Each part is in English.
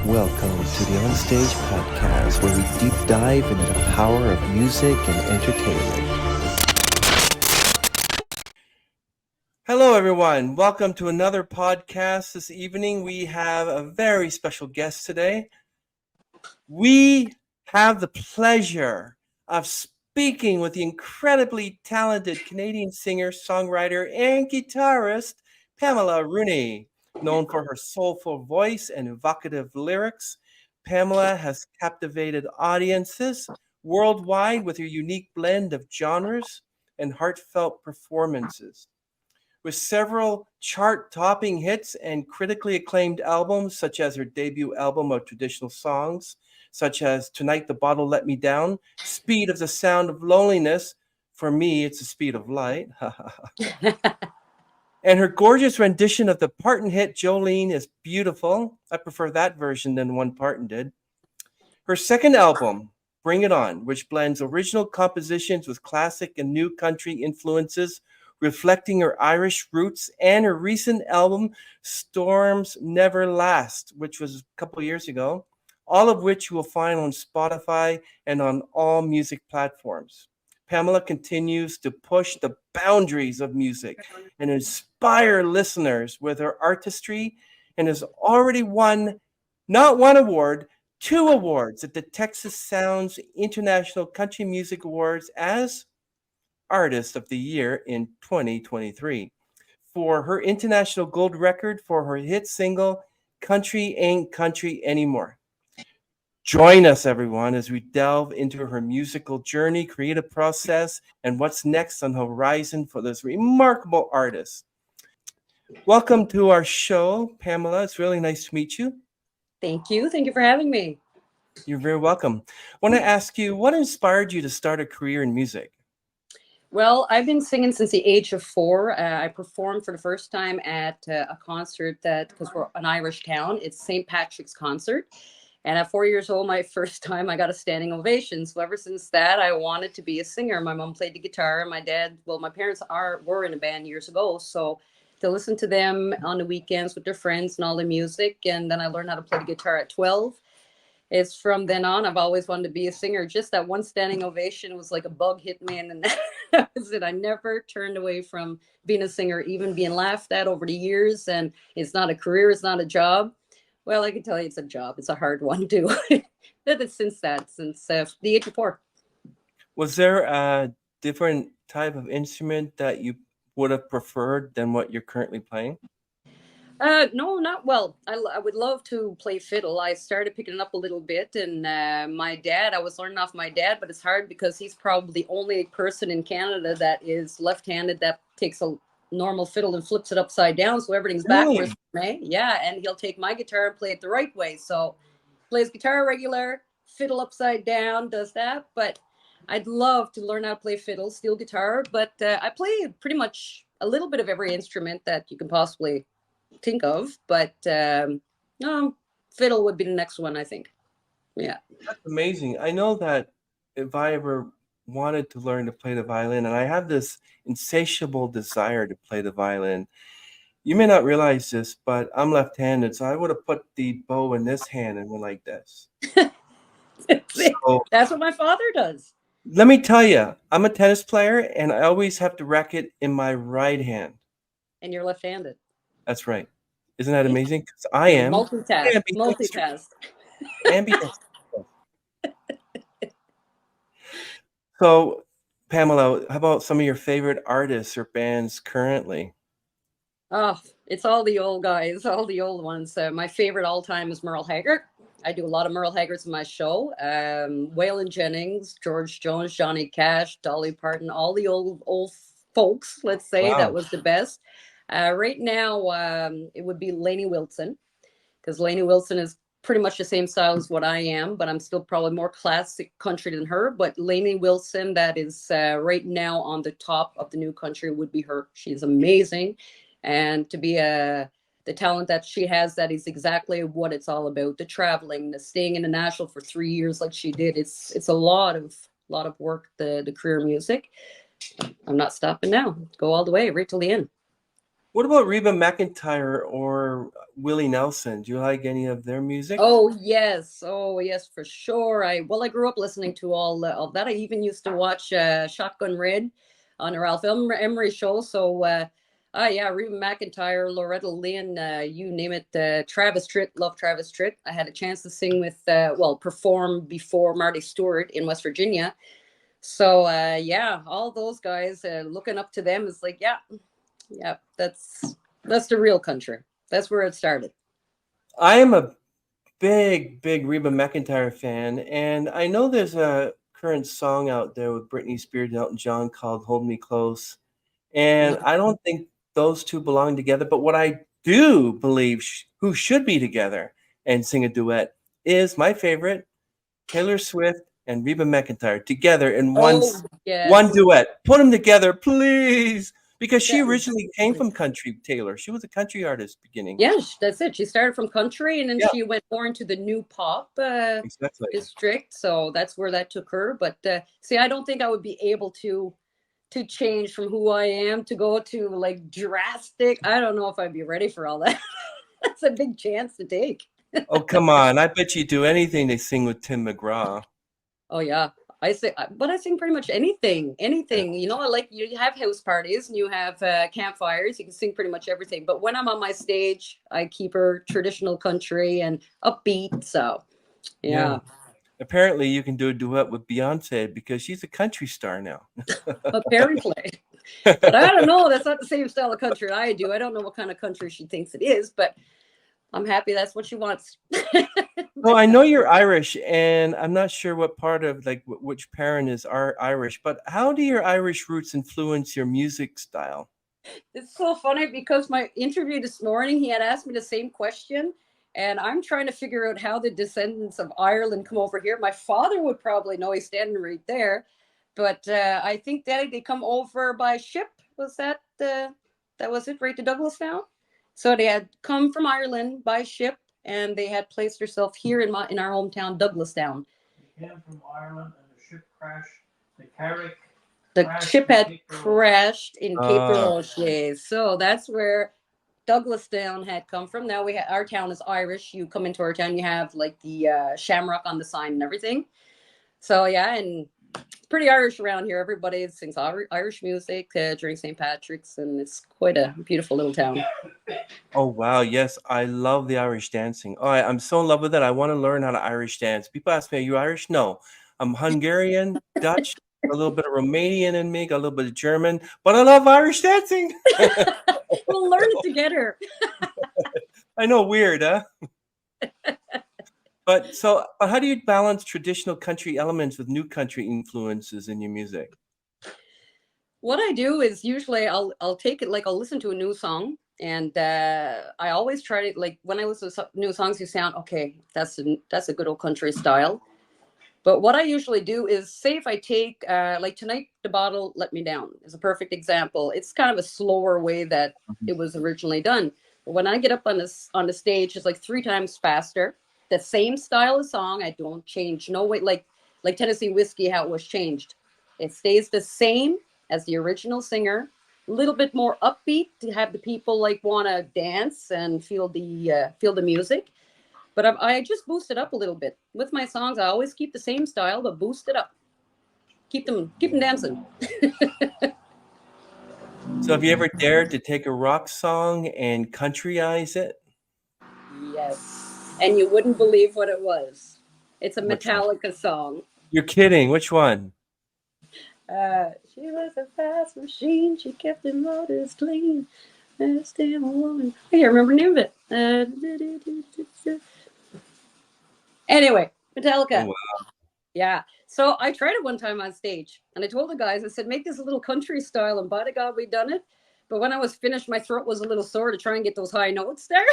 Welcome to the On Stage podcast, where we deep dive into the power of music and entertainment. Hello, everyone. Welcome to another podcast. This evening, we have a very special guest today. We have the pleasure of speaking with the incredibly talented Canadian singer, songwriter, and guitarist, Pamela Rooney. Known for her soulful voice and evocative lyrics, Pamela has captivated audiences worldwide with her unique blend of genres and heartfelt performances. With several chart-topping hits and critically acclaimed albums, such as her debut album of traditional songs, such as Tonight the Bottle Let Me Down, Speed of the Sound of Loneliness, for me, it's the speed of light. And her gorgeous rendition of the Parton hit Jolene is beautiful. I prefer that version than one Parton did. Her second album, Bring It On, which blends original compositions with classic and new country influences, reflecting her Irish roots, and her recent album, Storms Never Last, which was a couple years ago, all of which you will find on Spotify and on all music platforms. Pamela continues to push the boundaries of music and inspire listeners with her artistry, and has already won not one award, 2 awards at the Texas Sounds International Country Music Awards as Artist of the Year in 2023 for her international gold record for her hit single, Country Ain't Country Anymore. Join us, everyone, as we delve into her musical journey, creative process, and what's next on the horizon for this remarkable artist. Welcome to our show, Pamela. It's really nice to meet you. Thank you. Thank you for having me. You're very welcome. I want to ask you, what inspired you to start a career in music? Well, I've been singing since the age of 4. I performed for the first time at a concert because we're an Irish town. It's St. Patrick's concert. And at 4 years old, my first time, I got a standing ovation. So ever since that, I wanted to be a singer. My mom played the guitar. My dad, well, my parents were in a band years ago. So to listen to them on the weekends with their friends and all the music. And then I learned how to play the guitar at 12. It's from then on, I've always wanted to be a singer. Just that one standing ovation was like a bug hit me. And then that was it. I never turned away from being a singer, even being laughed at over the years. And it's not a career. It's not a job. Well, I can tell you it's a job. It's a hard one too. since the age of 4. Was there a different type of instrument that you would have preferred than what you're currently playing? No, not well. I would love to play fiddle. I started picking it up a little bit, and I was learning off my dad, but it's hard because he's probably the only person in Canada that is left-handed that takes a normal fiddle and flips it upside down, so everything's backwards for me. Yeah, and he'll take my guitar and play it the right way. So plays guitar regular, fiddle upside down, does that. But I'd love to learn how to play fiddle, steel guitar, but I play pretty much a little bit of every instrument that you can possibly think of, but no, fiddle would be the next one, I think. Yeah, that's amazing. I know that if I ever wanted to learn to play the violin, and I have this insatiable desire to play the violin. You may not realize this, but I'm left-handed, so I would have put the bow in this hand and went like this. So, that's what my father does. Let me tell you, I'm a tennis player, and I always have the racket in my right hand. And you're left-handed. That's right. Isn't that amazing? Because I am. Multitask. So, Pamela, how about some of your favorite artists or bands currently? Oh, it's all the old guys, all the old ones. My favorite all time is Merle Haggard. I do a lot of Merle Haggards in my show. Waylon Jennings, George Jones, Johnny Cash, Dolly Parton, all the old folks, let's say. Wow. That was the best. Right now, it would be Lainey Wilson, because Lainey Wilson is pretty much the same style as what I am, but I'm still probably more classic country than her. But Lainey Wilson, that is right now on the top of the new country, would be her. She's amazing. And to be the talent that she has, that is exactly what it's all about. The traveling, the staying in Nashville for 3 years like she did. It's a lot of work, the career music. I'm not stopping now. Go all the way, right till the end. What about Reba McIntyre or Willie Nelson? Do you like any of their music? Oh yes, for sure. I grew up listening to all that. I even used to watch Shotgun Red on a Ralph Emery show. So yeah, Reba McIntyre, Loretta Lynn, you name it. Travis Tritt, love Travis Tritt. I had a chance to sing with, perform before Marty Stuart in West Virginia. So yeah, all those guys, looking up to them is like, yeah, that's the real country. That's where it started. I am a big Reba McIntyre fan, and I know there's a current song out there with Britney Spears and Elton John called "Hold Me Close," and I don't think those two belong together. But what I do believe who should be together and sing a duet is my favorite, Taylor Swift and Reba McIntyre together in Oh one yes, duet. Put them together, please, because she that originally came from country. Taylor, she was a country artist beginning. yeah, that's it. She started from country and then Yeah, she went more into the new pop exactly. district. So that's where that took her. But see, I don't think I would be able to change from who I am to go to like drastic. I don't know if I'd be ready for all that. That's a big chance to take. Oh, come on. I bet you do anything to sing with Tim McGraw. Oh yeah. But I sing pretty much anything. You know, I like you have house parties and you have campfires. You can sing pretty much everything. But when I'm on my stage, I keep her traditional country and upbeat. So Yeah. yeah, Apparently, you can do a duet with Beyonce because she's a country star now. apparently. But I don't know. That's not the same style of country I do. I don't know what kind of country she thinks it is, but I'm happy that's what she wants. Well, I know you're Irish, and I'm not sure what part of like which parent is Irish, but how do your Irish roots influence your music style? It's so funny because my interview this morning, he had asked me the same question, and I'm trying to figure out how the descendants of Ireland come over here. My father would probably know; he's standing right there, but I think that they come over by ship. Was that that was it? Right to Douglastown. So they had come from Ireland by ship, and they had placed themselves here in our hometown, Douglastown. They came from Ireland and the ship crashed. The Carrick The crashed ship in had Cape Royal. crashed in Cape Uh, Royal, so that's where Douglastown had come from. Now our town is Irish. You come into our town, you have like the shamrock on the sign and everything. So yeah, and it's pretty Irish around here. Everybody sings Irish music during St. Patrick's, and it's quite a beautiful little town. oh wow, yes, I love the Irish dancing. Oh, I'm so in love with it. I want to learn how to Irish dance. People ask me, "Are you Irish?" No, I'm Hungarian, Dutch, a little bit of Romanian in me, got a little bit of German, but I love Irish dancing. We'll learn it together. I know, weird, huh? But how do you balance traditional country elements with new country influences in your music? What I do is usually I'll take it like I'll listen to a new song, and I always try to like when I listen to new songs, you sound okay. That's a good old country style. But what I usually do is say if I take like tonight, the bottle let me down is a perfect example. It's kind of a slower way that Mhm. it was originally done. But when I get up on the stage, it's like three times faster. The same style of song. I don't change. No way. Like Tennessee Whiskey, how it was changed. It stays the same as the original singer. A little bit more upbeat to have the people like want to dance and feel the music, but I just boost it up a little bit with my songs. I always keep the same style, but boost it up. Keep them dancing. So have you ever dared to take a rock song and countryize it? Yes, and you wouldn't believe what it was. It's a Which one? Metallica song. You're kidding. Which one? She was a fast machine. She kept the motors clean. This damn woman. I can't remember the name of it. Anyway, Oh, Metallica. wow. Yeah. So I tried it one time on stage and I told the guys, I said, make this a little country style. And by the God, we done it. But when I was finished, my throat was a little sore to try and get those high notes there.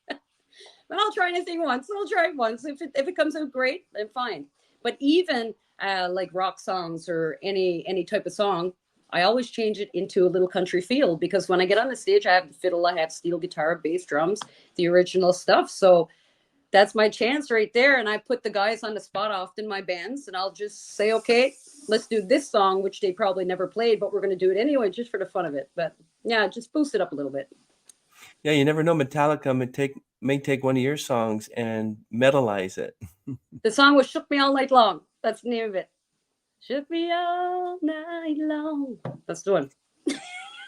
But I'll try anything once. I'll try it once. If it comes out great, then fine. But even like rock songs or any type of song, I always change it into a little country feel because when I get on the stage, I have the fiddle, I have steel guitar, bass drums, the original stuff. So that's my chance right there. And I put the guys on the spot often in my bands, and I'll just say, okay, let's do this song, which they probably never played, but we're going to do it anyway, just for the fun of it. But yeah, just boost it up a little bit. Yeah, you never know. Metallica may take one of your songs and metalize it. The song was Shook Me All Night Long. That's the name of it. Shook Me All Night Long. That's the one.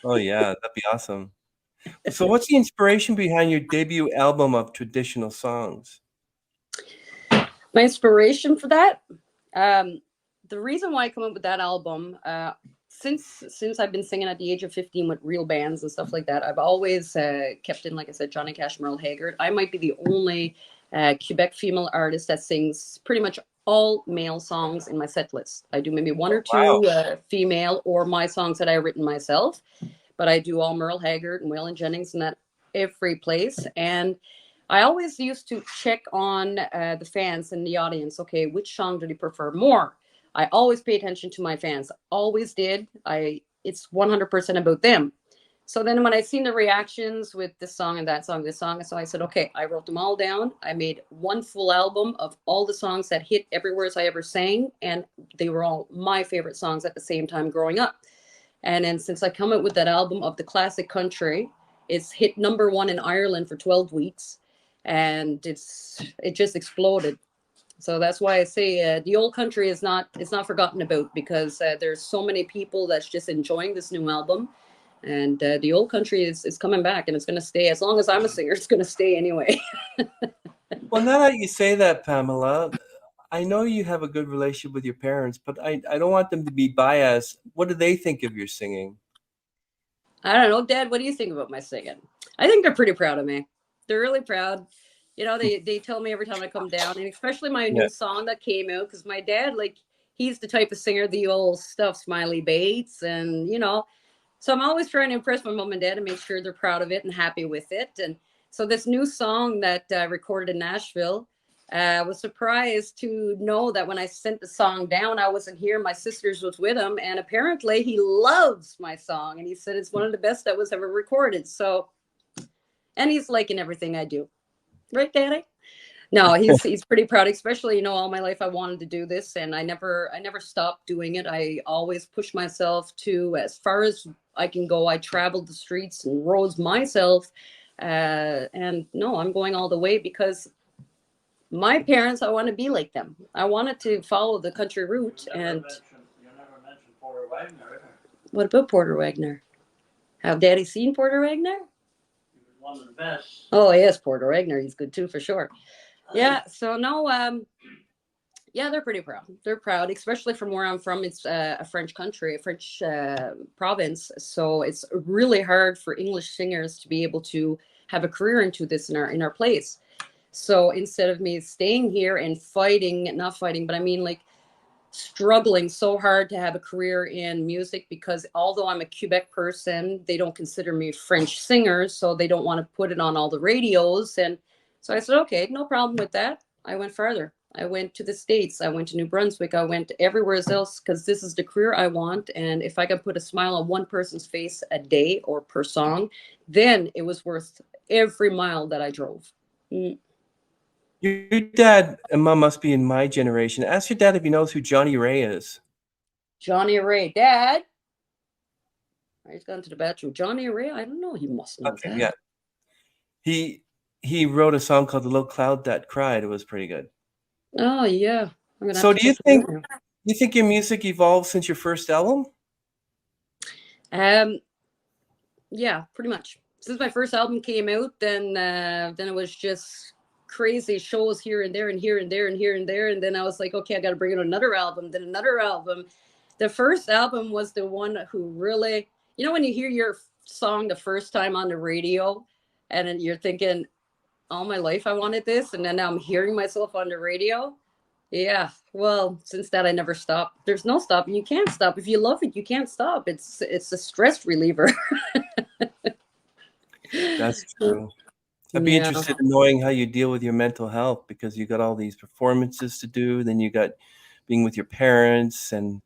Oh yeah, that'd be awesome. So what's the inspiration behind your debut album of traditional songs? My inspiration for that, the reason why I come up with that album, since I've been singing at the age of 15 with real bands and stuff like that, I've always kept in, like I said, Johnny Cash, Merle Haggard. I might be the only Quebec female artist that sings pretty much all male songs in my set list. I do maybe one or two female or my songs that I've written myself, but I do all Merle Haggard and Waylon Jennings and that every place. And I always used to check on the fans and the audience. Okay, which song do they prefer more? I always pay attention to my fans. Always did. It's 100% about them. So then when I seen the reactions with this song and that song, this song, so I said, okay, I wrote them all down. I made one full album of all the songs that hit everywhere I ever sang. And they were all my favorite songs at the same time growing up. And then since I come out with that album of the classic country, it's hit #1 in Ireland for 12 weeks. And it just exploded. So that's why I say the old country it's not forgotten about, because there's so many people that's just enjoying this new album. And the old country is coming back, and it's going to stay. As long as I'm a singer, it's going to stay anyway. Well, now that you say that, Pamela, I know you have a good relationship with your parents, but I don't want them to be biased. What do they think of your singing? I don't know, Dad, what do you think about my singing? I think they're pretty proud of me. They're really proud. You know, they tell me every time I come down, and especially my new song that came out, because my dad, like, he's the type of singer, the old stuff, Smiley Bates, and, you know, so I'm always trying to impress my mom and dad and make sure they're proud of it and happy with it. And so this new song that I recorded in Nashville, I was surprised to know that when I sent the song down, I wasn't here. My sisters was with him, and apparently he loves my song, and he said it's one of the best that was ever recorded. So, and he's liking everything I do. Right, Daddy? No, he's pretty proud, especially, you know, all my life I wanted to do this, and I never stopped doing it. I always push myself to as far as I can go. I traveled the streets and roads myself. And no, I'm going all the way because my parents, I want to be like them. I wanted to follow the country route. You never mentioned Porter Wagner. What about Porter Wagner? Have Daddy seen Porter Wagner? He was one of the best. Oh, yes, Porter Wagner. He's good too, for sure. Yeah, so no, yeah, they're pretty proud. They're proud, especially from where I'm from. It's a French country, a French province. So it's really hard for English singers to be able to have a career into this in our place. So instead of me staying here and not fighting, but I mean like struggling so hard to have a career in music, because although I'm a Quebec person, they don't consider me French singer, so they don't want to put it on all the radios. And so I said, okay, no problem with that. I went further. I went to the States. I went to New Brunswick. I went everywhere else because this is the career I want. And if I can put a smile on one person's face a day or per song, then it was worth every mile that I drove. Your dad and mom must be in my generation. Ask your dad if he knows who Johnny Ray is. Johnny Ray. Dad? He's gone to the bathroom. Johnny Ray? I don't know. He must know that. Yeah. He wrote a song called "The Little Cloud That Cried." It was pretty good. Oh yeah. So do you think your music evolved since your first album? Yeah, pretty much. Since my first album came out, then it was just crazy shows here and there and here and there and here and there. And then I was like, okay, I got to bring in another album, then another album. The first album was the one who really, you know, when you hear your song the first time on the radio and then you're thinking, all my life I wanted this, and then now I'm hearing myself on the radio. Yeah, well, since that I never stopped. There's no stopping. You can't stop. If you love it, you can't stop. It's a stress reliever. That's true. I'd be interested in knowing how you deal with your mental health, because you got all these performances to do, then you got being with your parents and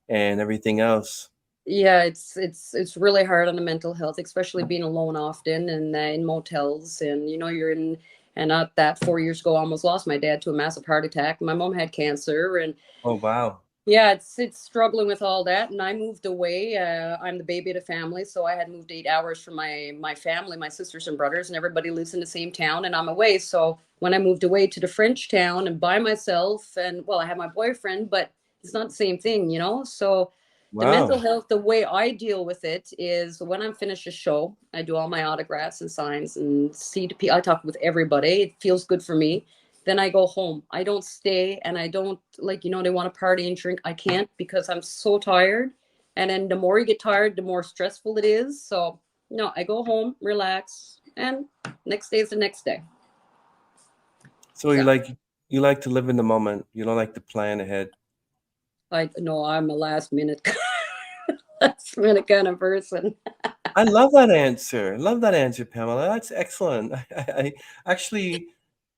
everything else. Yeah, it's really hard on the mental health, especially being alone often and in motels, and you know you're in And not that 4 years ago, I almost lost my dad to a massive heart attack. My mom had cancer, and Oh, wow. yeah, it's struggling with all that. And I moved away. I'm the baby of the family, so I had moved 8 hours from my family, my sisters and brothers, and everybody lives in the same town, and I'm away. So when I moved away to the French town and by myself, and well, I have my boyfriend, but it's not the same thing, you know. So the mental Wow. health, the way I deal with it is when I'm finished a show, I do all my autographs and signs and see the I talk with everybody. It feels good for me. Then I go home. I don't stay, and I don't, like, you know, they want to party and drink. I can't because I'm so tired. And then the more you get tired, the more stressful it is. So no, I go home, relax, and next day is the next day. So So you like to live in the moment. You don't like to plan ahead. I know I'm a last minute kind of person. I love that answer. Love that answer, Pamela. That's excellent. I actually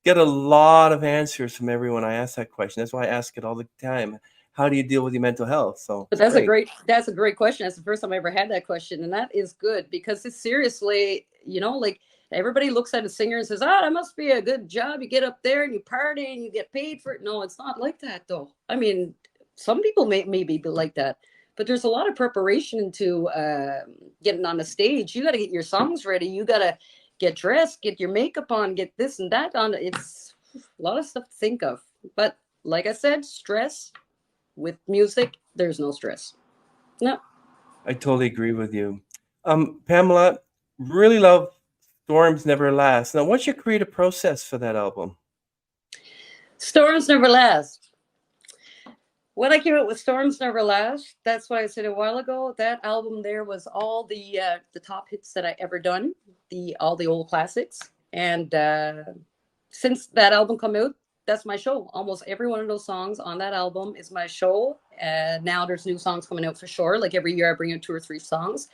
get a lot of answers from everyone I ask that question. That's why I ask it all the time. How do you deal with your mental health? So But it's great. that's a great question. That's the first time I ever had that question. And that is good because it's seriously, you know, like everybody looks at a singer and says, oh, that must be a good job. You get up there and you party and you get paid for it. No, it's not like that though. I mean, some people maybe be like that, but there's a lot of preparation into getting on the stage. You got to get your songs ready. You got to get dressed, get your makeup on, get this and that on. It's a lot of stuff to think of. But like I said, stress with music, there's no stress. No. I totally agree with you. Pamela, really love Storms Never Last. Now, what's your creative process for that album? Storms Never Last. When I came out with Storms Never Last, that's why I said a while ago, that album there was all the top hits that I ever done, all the old classics. And since that album come out, that's my show. Almost every one of those songs on that album is my show. Now there's new songs coming out for sure. Like every year I bring out 2 or 3 songs.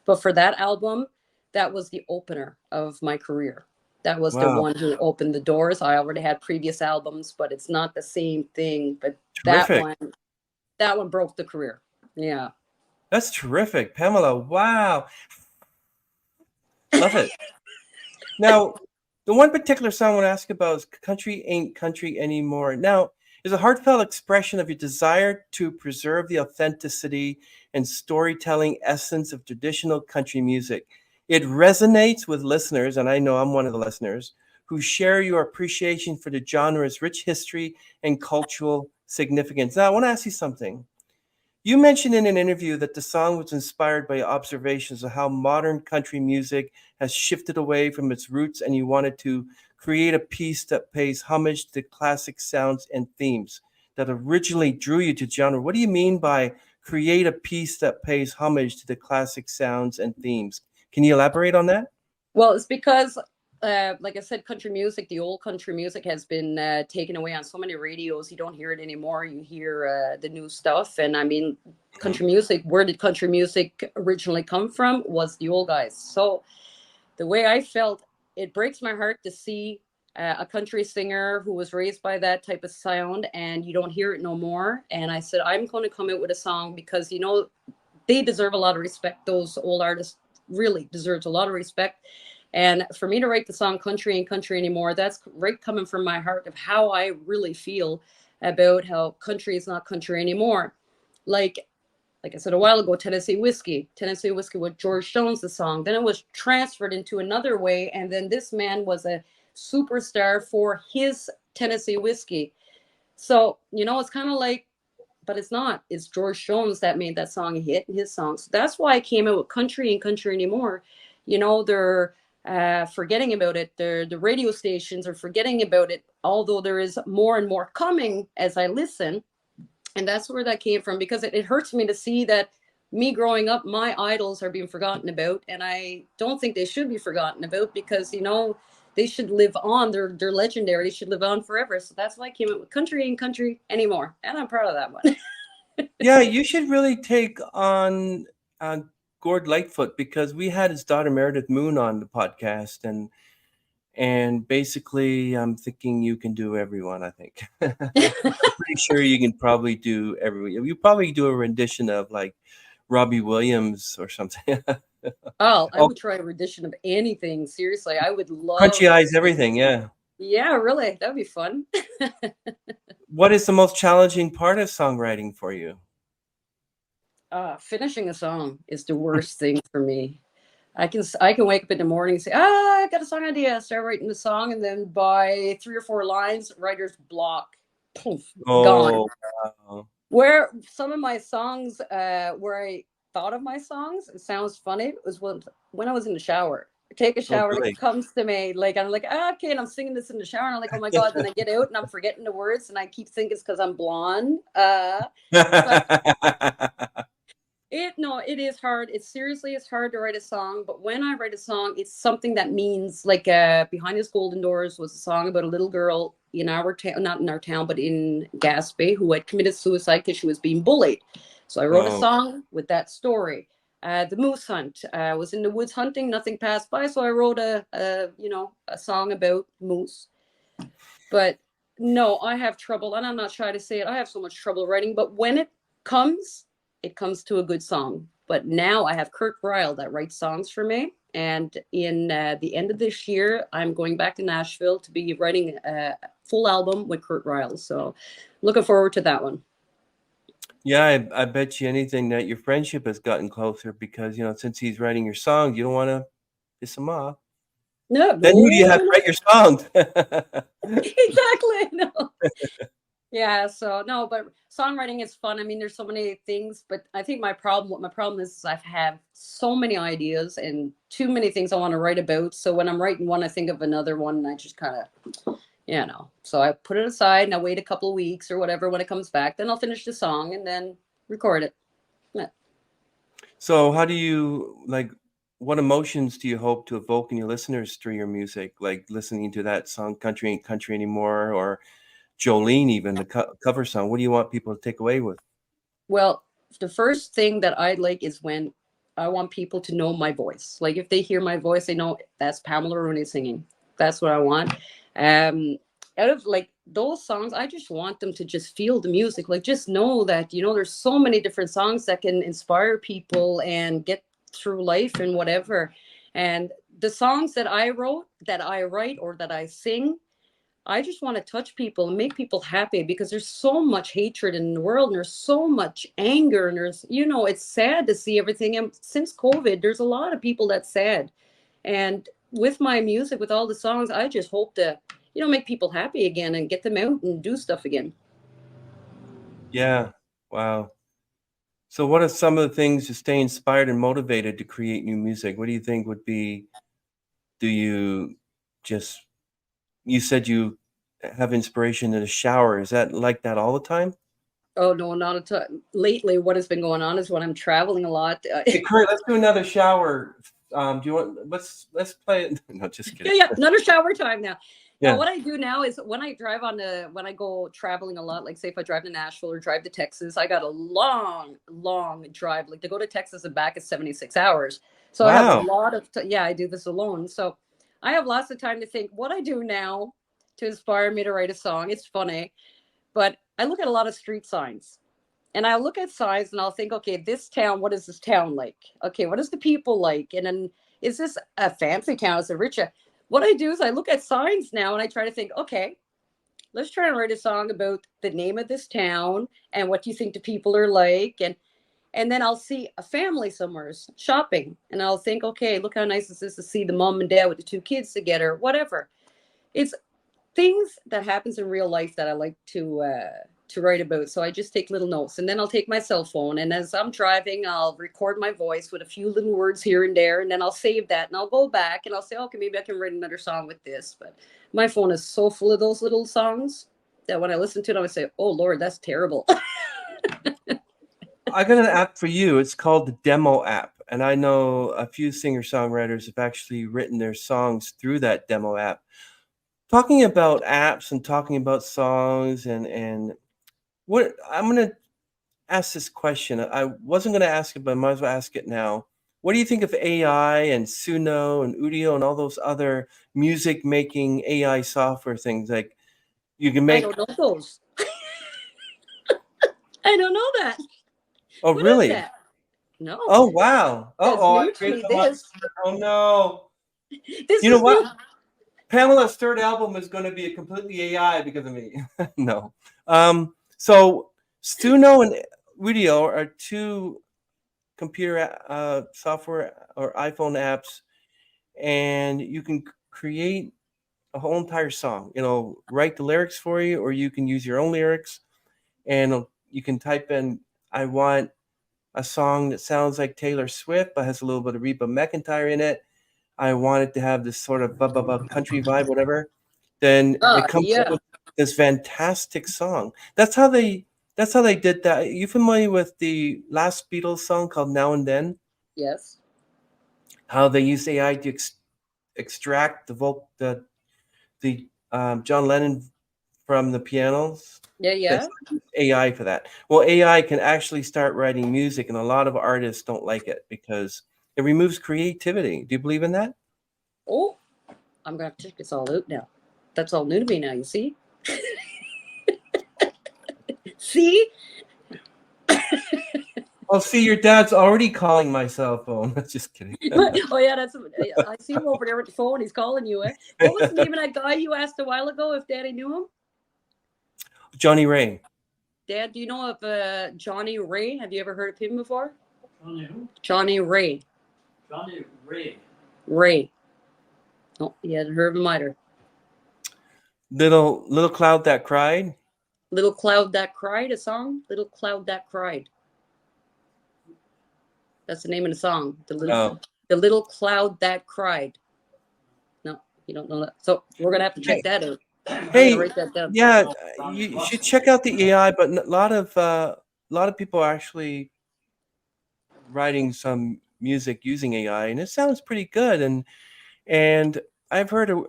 But for that album, that was the opener of my career. That was the Wow, one who opened the doors. I already had previous albums, but it's not the same thing. But that terrific. one broke the career. Yeah. That's terrific. Pamela, wow. Love it. Now, the one particular song I want to ask about is Country Ain't Country Anymore. Now, is a heartfelt expression of your desire to preserve the authenticity and storytelling essence of traditional country music. It resonates with listeners, and I know I'm one of the listeners, who share your appreciation for the genre's rich history and cultural significance. Now, I want to ask you something. You mentioned in an interview that the song was inspired by observations of how modern country music has shifted away from its roots, and you wanted to create a piece that pays homage to classic sounds and themes that originally drew you to genre. What do you mean by create a piece that pays homage to the classic sounds and themes? Can you elaborate on that? Well, it's because, like I said, country music, the old country music has been taken away on so many radios. You don't hear it anymore. You hear the new stuff. And I mean, country music, where did country music originally come from? Was the old guys. So the way I felt, it breaks my heart to see a country singer who was raised by that type of sound and you don't hear it no more. And I said, I'm going to come out with a song because, you know, they deserve a lot of respect. Those old artists really deserves a lot of respect. And for me to write the song Country Ain't Country Anymore, that's right coming from my heart of how I really feel about how country is not country anymore. Like I said a while ago, Tennessee Whiskey with George Jones, the song. Then it was transferred into another way. And then this man was a superstar for his Tennessee Whiskey. So, you know, it's kind of like, but it's not. It's George Jones that made that song a hit, his song. So that's why I came out with Country Ain't Country Anymore. You know, they're forgetting about it. The radio stations are forgetting about it, although there is more and more coming as I listen. And that's where that came from, because it hurts me to see that me growing up, my idols are being forgotten about. And I don't think they should be forgotten about because, you know, they should live on. They're legendary. They should live on forever. So that's why I came up with Country Ain't Country Anymore. And I'm proud of that one. Yeah, you should really take on Gord Lightfoot, because we had his daughter Meredith Moon on the podcast, and basically I'm thinking you can do everyone. I think I'm pretty sure you can probably do everyone. You probably do a rendition of like Robbie Williams or something. Oh, I Oh, would try a rendition of anything. Seriously, I would love Crunchy Eyes, to. everything. Yeah. Yeah, really. That'd be fun. What is the most challenging part of songwriting for you? Finishing a song is the worst thing for me. I can wake up in the morning and say, I got a song idea. Start writing the song, and then by 3 or 4 lines, writer's block. Poof, gone. Oh, wow. Where some of my songs, where I thought of my songs, it sounds funny, it was when I was in the shower. I take a Oh, shower and it really? comes to me, like I'm like, okay, and I'm singing this in the shower, and I'm like, oh my god, then I get out and I'm forgetting the words, and I keep thinking it's because I'm blonde. But it is hard. It seriously is hard to write a song, but when I write a song, it's something that means like Behind His Golden Doors was a song about a little girl in our town, not in our town, but in Gaspé, who had committed suicide because she was being bullied. So I wrote a Oh, song with that story. The moose hunt. I was in the woods hunting, nothing passed by, so I wrote a song about moose. But no, I have trouble, and I'm not shy to say it. I have so much trouble writing, but when it comes to a good song. But now I have Kurt Ryle that writes songs for me. And in the end of this year, I'm going back to Nashville to be writing a full album with Kurt Ryle. So looking forward to that one. yeah, I bet you anything that your friendship has gotten closer because, since he's writing your songs, you don't want to piss him off. No, Then who do you no, have no, to no. write your songs? Exactly. No. Yeah, so no, but songwriting is fun. I mean, there's so many things, but I think what my problem is I have so many ideas and too many things I want to write about. So when I'm writing one, I think of another one, and I just kind of, So I put it aside and I wait a couple of weeks or whatever. When it comes back, then I'll finish the song and then record it. Yeah. So how do you what emotions do you hope to evoke in your listeners through your music? Like listening to that song, Country Ain't Country Anymore, or Jolene, even the cover song. What do you want people to take away with? Well, the first thing that I like is when I want people to know my voice. Like if they hear my voice, they know that's Pamela Rooney singing. That's what I want. Um, Out of like those songs, I just want them to just feel the music. Like just know that there's so many different songs that can inspire people and get through life and whatever. And the songs that I wrote, that I write, or that I sing, I just want to touch people and make people happy because there's so much hatred in the world and there's so much anger and it's sad to see everything. And since COVID, there's a lot of people that's sad. And with my music, with all the songs, I just hope to, make people happy again and get them out and do stuff again. Yeah. Wow. So what are some of the things to stay inspired and motivated to create new music? What do you think would be, do you just, you said you have inspiration in the shower. Is that like that all the time? Oh, no, not at all. Lately, what has been going on is when I'm traveling a lot. Hey, Kurt, let's do another shower. Do you want, let's play it. No, just kidding. Yeah, another shower time now. Now, Yeah. what I do now is when I go traveling a lot, like say if I drive to Nashville or drive to Texas, I got a long, long drive. Like to go to Texas and back is 76 hours. So I have a Wow. lot of, yeah, I do this alone. So I have lots of time to think what I do now to inspire me to write a song. It's funny, but I look at a lot of street signs. And I look at signs and I'll think, okay, this town, what is this town like? Okay, what is the people like? And then is this a fancy town? Is it rich? What I do is I look at signs now and I try to think, okay, let's try and write a song about the name of this town and what do you think the people are like. And then I'll see a family somewhere shopping and I'll think, okay, look how nice this is to see the mom and dad with the 2 kids together, whatever. It's things that happens in real life that I like to write about. So I just take little notes and then I'll take my cell phone and as I'm driving, I'll record my voice with a few little words here and there. And then I'll save that and I'll go back and I'll say, okay, maybe I can write another song with this. But my phone is so full of those little songs that when I listen to it, I would say, oh Lord, that's terrible. I got an app for you. It's called the Demo app. And I know a few singer-songwriters have actually written their songs through that demo app. Talking about apps and talking about songs and what I'm going to ask this question. I wasn't going to ask it, but I might as well ask it now. What do you think of AI and Suno and Udio and all those other music making AI software things? Like you can I make, don't know those. I don't know that. oh, What is really? that? No, Oh, wow. that's Oh, I new to created me. a monster. Oh, no. This You know is what? new. Pamela's third album is going to be a completely AI because of me. No. So Stuno and Video are two computer software or iPhone apps, and you can create a whole entire song. Write the lyrics for you, or you can use your own lyrics, and you can type in, "I want a song that sounds like Taylor Swift but has a little bit of Reba McIntyre in it. I want it to have this sort of country vibe, whatever." Then it comes up Yeah. with this fantastic song. That's how they did that. You familiar with the last Beatles song called Now and Then? Yes. How they used AI to extract the John Lennon from the pianos? Yeah. AI for that. Well, AI can actually start writing music, and a lot of artists don't like it because it removes creativity. Do you believe in that? Oh, I'm gonna have to check this all out now. That's all new to me now. You see? See? Oh, see, your dad's already calling my cell phone. Just kidding. Oh yeah, I see him over there with the phone. He's calling you. What was the name of that guy you asked a while ago if Daddy knew him? Johnny Ray. Dad, do you know of Johnny Ray? Have you ever heard of him before? Johnny who? Johnny Ray. Johnny Ray. Ray. Oh, you hadn't heard of him either. Little Cloud That Cried. Little Cloud That Cried, a song? Little Cloud That Cried. That's the name of the song. The little Cloud That Cried. No, you don't know that. So we're gonna have to check that out. Hey, write that down. yeah, you should check out the AI. But a lot of people are actually writing some music using AI, and it sounds pretty good. And I've heard a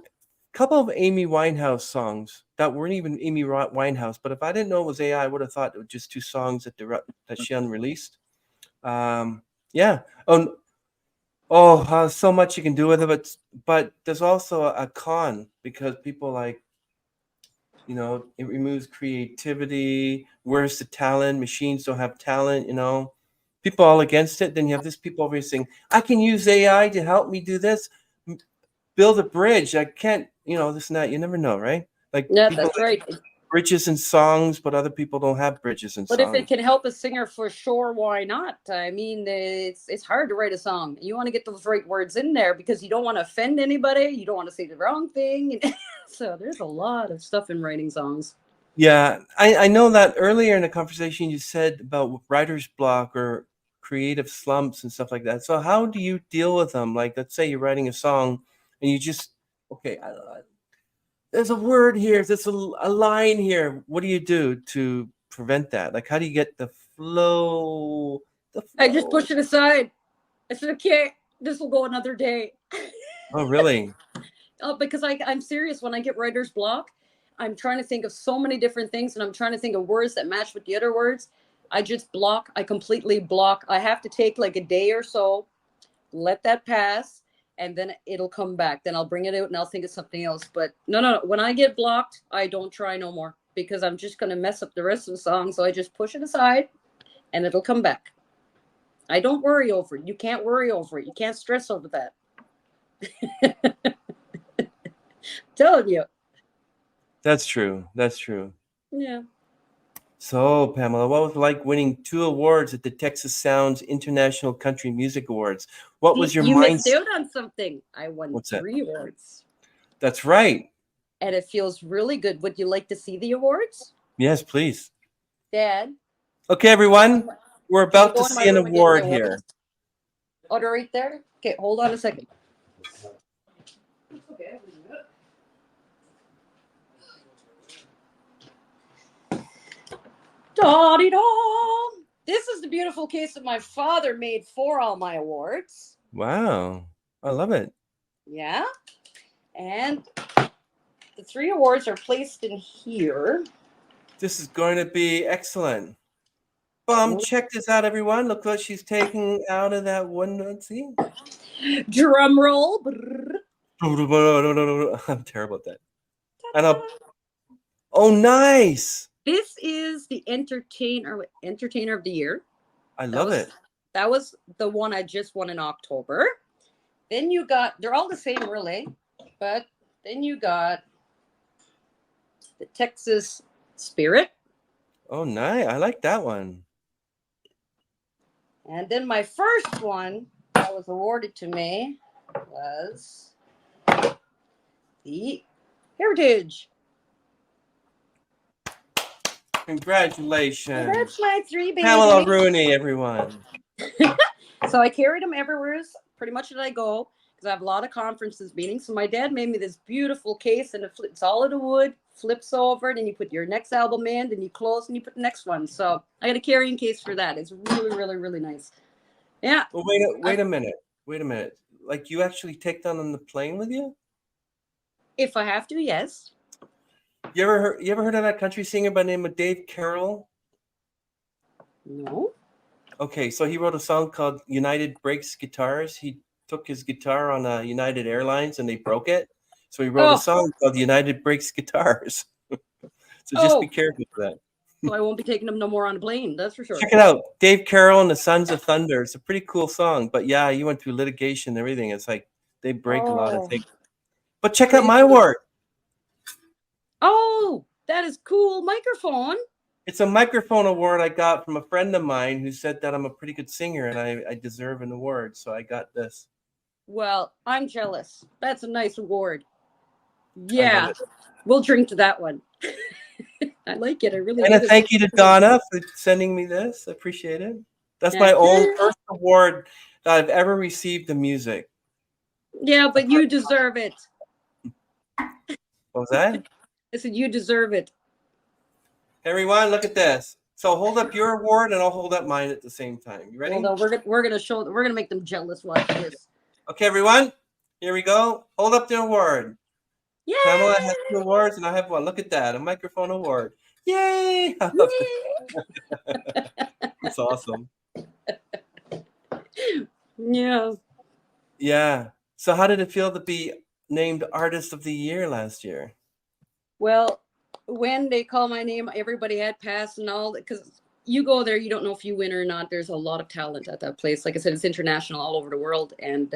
couple of Amy Winehouse songs that weren't even Amy Winehouse. But if I didn't know it was AI, I would have thought it was just two songs that she unreleased. Yeah. So much you can do with it, but there's also a con because people it removes creativity. Where's the talent? Machines don't have talent. People all against it. Then you have this people over here saying, "I can use AI to help me do this, build a bridge. I can't, this and that." You never know, right? Like Yeah, people that's like right. bridges and songs, but other people don't have bridges and But if songs. it can help a singer, for sure, why not? I mean, it's hard to write a song. You want to get those right words in there because you don't want to offend anybody. You don't want to say the wrong thing. So there's a lot of stuff in writing songs. Yeah, I know that earlier in the conversation you said about writer's block or creative slumps and stuff like that. So how do you deal with them? Like, let's say you're writing a song and you just, okay, there's a word here, there's a line here. What do you do to prevent that? Like, how do you get the flow? I just push it aside. I said, okay, this will go another day. Oh, really? Because I'm serious. When I get writer's block, I'm trying to think of so many different things, and I'm trying to think of words that match with the other words. I just block. I completely block. I have to take like a day or so, let that pass, and then it'll come back. Then I'll bring it out and I'll think of something else. But no. When I get blocked, I don't try no more because I'm just going to mess up the rest of the song. So I just push it aside and it'll come back. I don't worry over it. You can't worry over it. You can't stress over that. Telling you. That's true. That's true. Yeah. So, Pamela, what was it like winning 2 awards at the Texas Sounds International Country Music Awards? What was your You missed mindset? out on something. I won What's that? 3 awards. That's right. And it feels really good. Would you like to see the awards? Yes, please. Dad? Okay, everyone, we're Can you about go to in my see an room and get the award awards? here. Oh, they're right there? Okay, hold on a second. Okay. Da-dee-da. This is the beautiful case that my father made for all my awards. Wow, I love it. Yeah. And the 3 awards are placed in here. This is going to be excellent. Check this out, everyone. Look what she's taking out of that one. Let's see. Drum roll. I'm terrible at that. And oh, nice. This is the entertainer of the year. I love it. That was the one I just won in October. Then you got, they're all the same really, but Then you got the Texas Spirit. Oh, nice. I like that one. And then my first one that was awarded to me was the Heritage. Congratulations. So that's my 3 babies. Pamela Rooney, everyone. So I carried them everywhere, pretty much that I go, because I have a lot of conferences meetings. So my dad made me this beautiful case, and it's all out of wood, flips over, and you put your next album in, then you close, and you put the next one. So I got a carrying case for that. It's really, really, really nice. Yeah. Well, wait a minute. Wait a minute. Like, you actually take them on the plane with you? If I have to, yes. You ever heard of that country singer by the name of Dave Carroll? No. Okay, so he wrote a song called United Breaks Guitars. He took his guitar on United Airlines and they broke it. So he wrote a song called United Breaks Guitars. So just be careful with that. So I won't be taking them no more on a plane, that's for sure. Check it out. Dave Carroll and the Sons of Thunder. It's a pretty cool song. But yeah, you went through litigation and everything. It's like they break a lot of things. But check out my work. Oh, that is cool. Microphone. It's a microphone award I got from a friend of mine who said that I'm a pretty good singer and I deserve an award. So I got this. Well, I'm jealous. That's a nice award. Yeah, we'll drink to that one. I like it. I really And a thank you to Donna for sending me this. I appreciate it. That's my own first award that I've ever received in music. Yeah, but you deserve it. What was that? I said you deserve it. Everyone, look at this. So hold up your award and I'll hold up mine at the same time. You ready? Hold on, we're gonna make them jealous. Watch this. Okay, everyone. Here we go. Hold up the award. Yay! Pamela has 2 awards and I have 1. Look at that. A microphone award. Yay! I love it. It's awesome. Yeah. Yeah. So how did it feel to be named Artist of the Year last year? Well, when they call my name, everybody had passed and all, because you go there, you don't know if you win or not. There's a lot of talent at that place. Like I said, it's international all over the world. And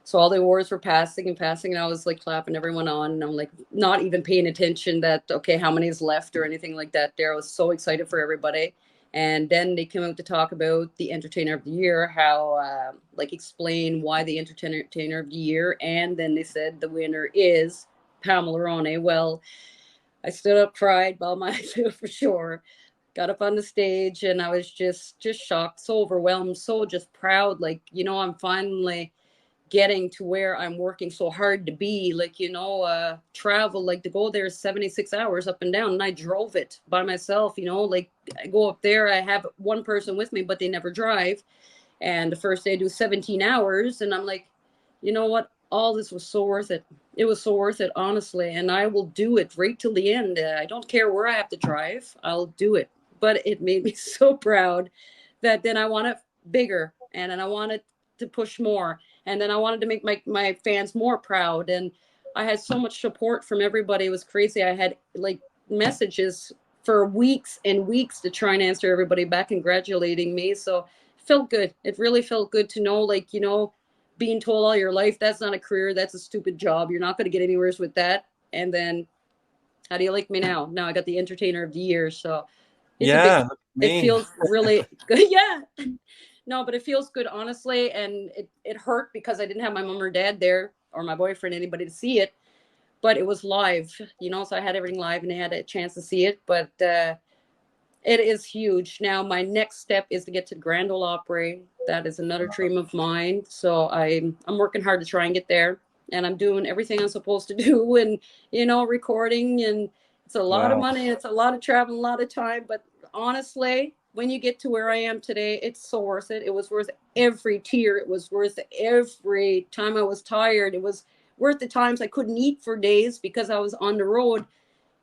so all the awards were passing, and I was like clapping everyone on. And I'm like not even paying attention that, okay, how many is left or anything like that there. I was so excited for everybody. And then they came out to talk about the Entertainer of the Year, how like explain why the Entertainer of the Year. And then they said the winner is Pamela Rooney. Well, I stood up, cried by myself for sure. Got up on the stage and I was just shocked, so overwhelmed, so just proud. Like, you know, I'm finally getting to where I'm working so hard to be, like, you know, travel, like to go there 76 hours up and down. And I drove it by myself, you know, like I go up there, I have one person with me, but they never drive. And the first day I do 17 hours. And I'm like, you know what? All this was so worth it. It was so worth it, honestly. And I will do it right till the end. I don't care where I have to drive. I'll do it. But it made me so proud that then I want it bigger and then I wanted to push more. And then I wanted to make my fans more proud. And I had so much support from everybody. It was crazy. I had like messages for weeks and weeks to try and answer everybody back, congratulating me. So it felt good. It really felt good to know, like, you know, being told all your life, that's not a career, that's a stupid job. You're not going to get anywhere with that. And then how do you like me now? Now I got the Entertainer of the Year. So it's it feels really good. Yeah. No, but it feels good, honestly. And it hurt because I didn't have my mom or dad there or my boyfriend, anybody to see it. But it was live, you know, so I had everything live and they had a chance to see it. But it is huge. Now, my next step is to get to Grand Ole Opry. That is another dream of mine. So I'm working hard to try and get there. And I'm doing everything I'm supposed to do and, you know, recording. And it's a lot of money. It's a lot of travel, a lot of time. But honestly, when you get to where I am today, it's so worth it. It was worth every tear. It was worth every time I was tired. It was worth the times I couldn't eat for days because I was on the road.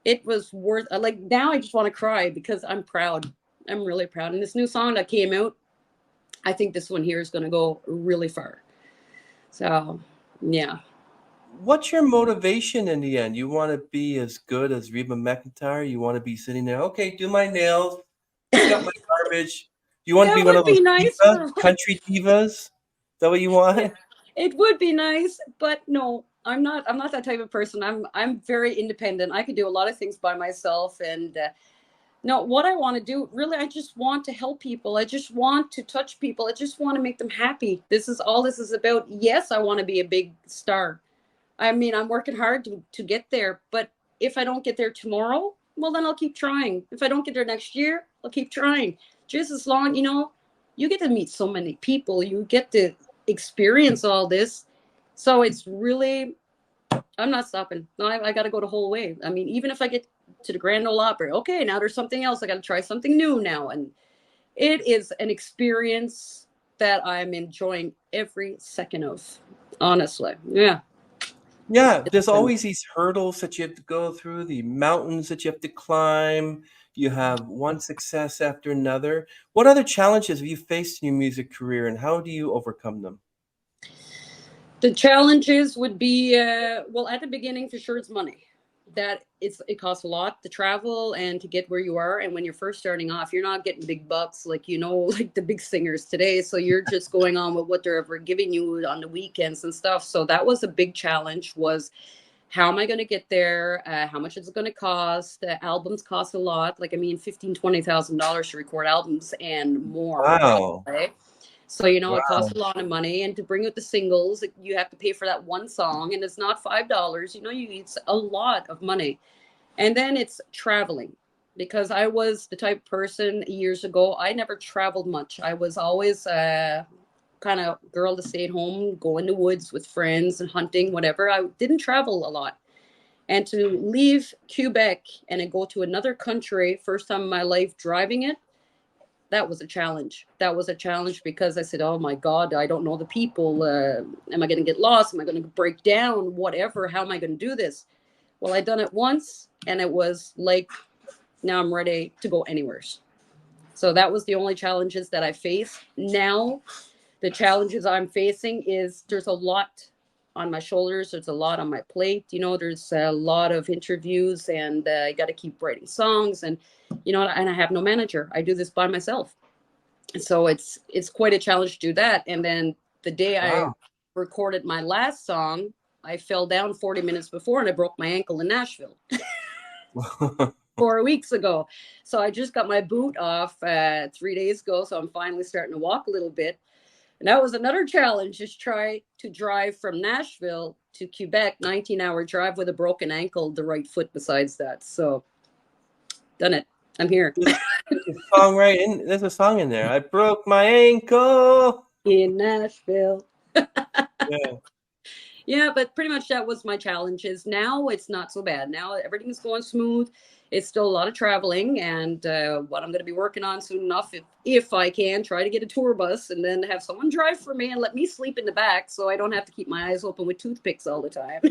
It was worth, like, now I just want to cry because I'm proud. I'm really proud. And this new song that came out, I think this one here is going to go really far. So, yeah. What's your motivation in the end? You want to be as good as Reba McIntyre? You want to be sitting there, okay, do my nails, pick up my garbage. You want to be one of those country divas? Is that what you want? It would be nice, but no. I'm not that type of person. I'm very independent. I can do a lot of things by myself. And no, what I want to do, really, I just want to help people. I just want to touch people. I just want to make them happy. This is all this is about. Yes, I want to be a big star. I mean, I'm working hard to get there. But if I don't get there tomorrow, well, then I'll keep trying. If I don't get there next year, I'll keep trying. Just as long, you get to meet so many people. You get to experience all this. So it's really, I'm not stopping. No, I got to go the whole way. I mean, even if I get to the Grand Ole Opry, okay, now there's something else. I got to try something new now. And it is an experience that I'm enjoying every second of, honestly. Yeah. Yeah, there's always these hurdles that you have to go through, the mountains that you have to climb. You have one success after another. What other challenges have you faced in your music career, and how do you overcome them? The challenges would be, well, at the beginning, for sure, it's money. It costs a lot to travel and to get where you are. And when you're first starting off, you're not getting big bucks like like the big singers today. So you're just going on with what they're ever giving you on the weekends and stuff. So that was a big challenge, was how am I going to get there? How much is it going to cost? Albums cost a lot. Like, I mean, $15,000-$20,000 to record albums and more. Wow. Probably. So, it Wow. costs a lot of money. And to bring out the singles, you have to pay for that one song. And it's not $5. It's a lot of money. And then it's traveling. Because I was the type of person years ago, I never traveled much. I was always kind of girl to stay at home, go in the woods with friends and hunting, whatever. I didn't travel a lot. And to leave Quebec and then go to another country, first time in my life driving it, that was a challenge. That was a challenge because I said, oh my God, I don't know the people. Am I going to get lost? Am I going to break down? Whatever. How am I going to do this? Well, I done it once and it was like, now I'm ready to go anywhere. So that was the only challenges that I faced. Now, the challenges I'm facing is there's a lot on my shoulders. There's a lot on my plate. There's a lot of interviews and I got to keep writing songs and, and I have no manager. I do this by myself. And so it's quite a challenge to do that. And then the day I recorded my last song, I fell down 40 minutes before and I broke my ankle in Nashville 4 weeks ago. So I just got my boot off 3 days ago. So I'm finally starting to walk a little bit. And that was another challenge, just try to drive from Nashville to Quebec, 19-hour drive with a broken ankle, the right foot besides that. So, done it. I'm here. There's a song in there. I broke my ankle. In Nashville. Yeah. Yeah, but pretty much that was my challenges. Now it's not so bad. Now everything's going smooth. It's still a lot of traveling, and what I'm going to be working on soon enough, if I can, try to get a tour bus and then have someone drive for me and let me sleep in the back so I don't have to keep my eyes open with toothpicks all the time.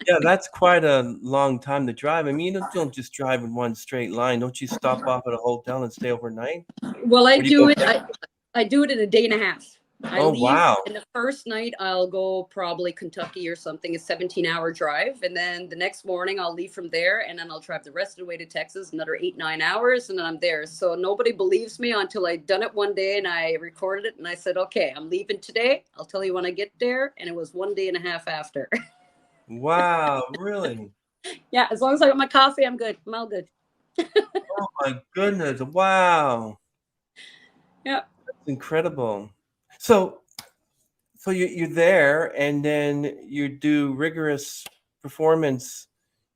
Yeah, that's quite a long time to drive. I mean, you don't just drive in one straight line. Don't you stop off at a hotel and stay overnight? Well, I do it. I do it in a day and a half. I leave, wow. And the first night I'll go probably Kentucky or something, a 17-hour drive. And then the next morning I'll leave from there and then I'll drive the rest of the way to Texas, another 8-9 hours. And then I'm there. So nobody believes me until I done it one day and I recorded it. And I said, okay, I'm leaving today. I'll tell you when I get there. And it was 1 day and a half after. Wow, really? Yeah, as long as I got my coffee, I'm good. I'm all good. Oh my goodness. Wow. Yeah. That's incredible. So you're there and then you do rigorous performance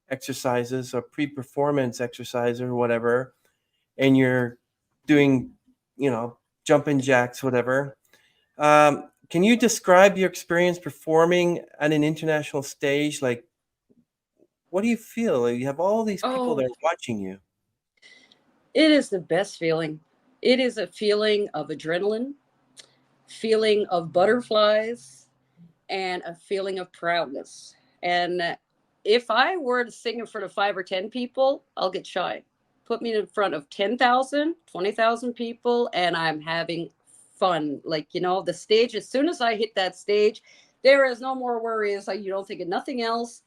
exercises or pre-performance exercise or whatever, and you're doing, jumping jacks, whatever. Can you describe your experience performing at an international stage? Like, what do you feel? You have all these people that are watching you. It is the best feeling. It is a feeling of adrenaline, feeling of butterflies, and a feeling of proudness. And if I were to sing in front of 5 or 10 people, I'll get shy. Put me in front of 10,000, 20,000 people, and I'm having fun. Like, the stage, as soon as I hit that stage, there is no more worries. Like, you don't think of nothing else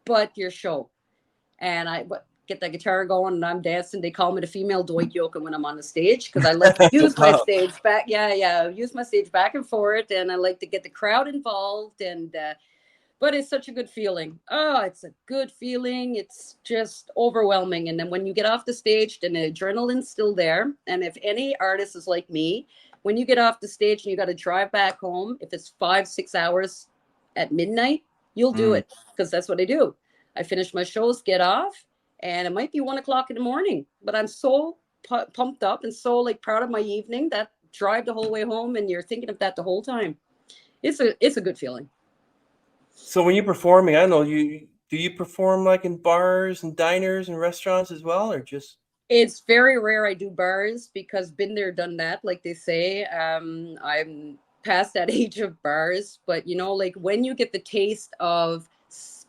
but your show. And I get that guitar going and I'm dancing. They call me the female Dwight Yoakam when I'm on the stage because I like to use my stage back. Yeah. Use my stage back and forth. And I like to get the crowd involved. And But it's such a good feeling. Oh, it's a good feeling. It's just overwhelming. And then when you get off the stage, then the adrenaline's still there. And if any artist is like me, when you get off the stage and you got to drive back home, if it's 5-6 hours at midnight, you'll do it, because that's what I do. I finish my shows, get off, and it might be 1 o'clock in the morning, but I'm so pumped up and so like proud of my evening that drive the whole way home, and you're thinking of that the whole time. It's a good feeling. So when you're performing, I don't know, do you perform like in bars and diners and restaurants as well, or just? It's very rare I do bars, because been there, done that, like they say. I'm past that age of bars, but you know, like when you get the taste of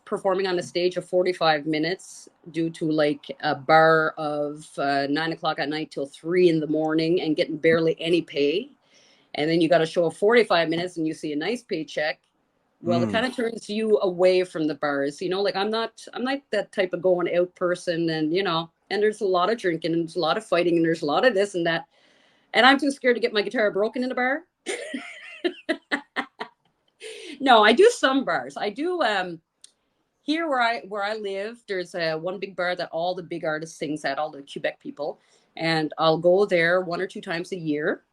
performing on a stage of 45 minutes due to like a bar of 9 o'clock at night till 3 in the morning and getting barely any pay, and then you got a show of 45 minutes and you see a nice paycheck, well, it kind of turns you away from the bars. You know, like I'm not that type of going out person, and you know, and there's a lot of drinking and there's a lot of fighting and there's a lot of this and that, and I'm too scared to get my guitar broken in a bar. No, I do some bars. I do here where I live, there's one big bar that all the big artists sings at, all the Quebec people, and I'll go there 1 or 2 times a year.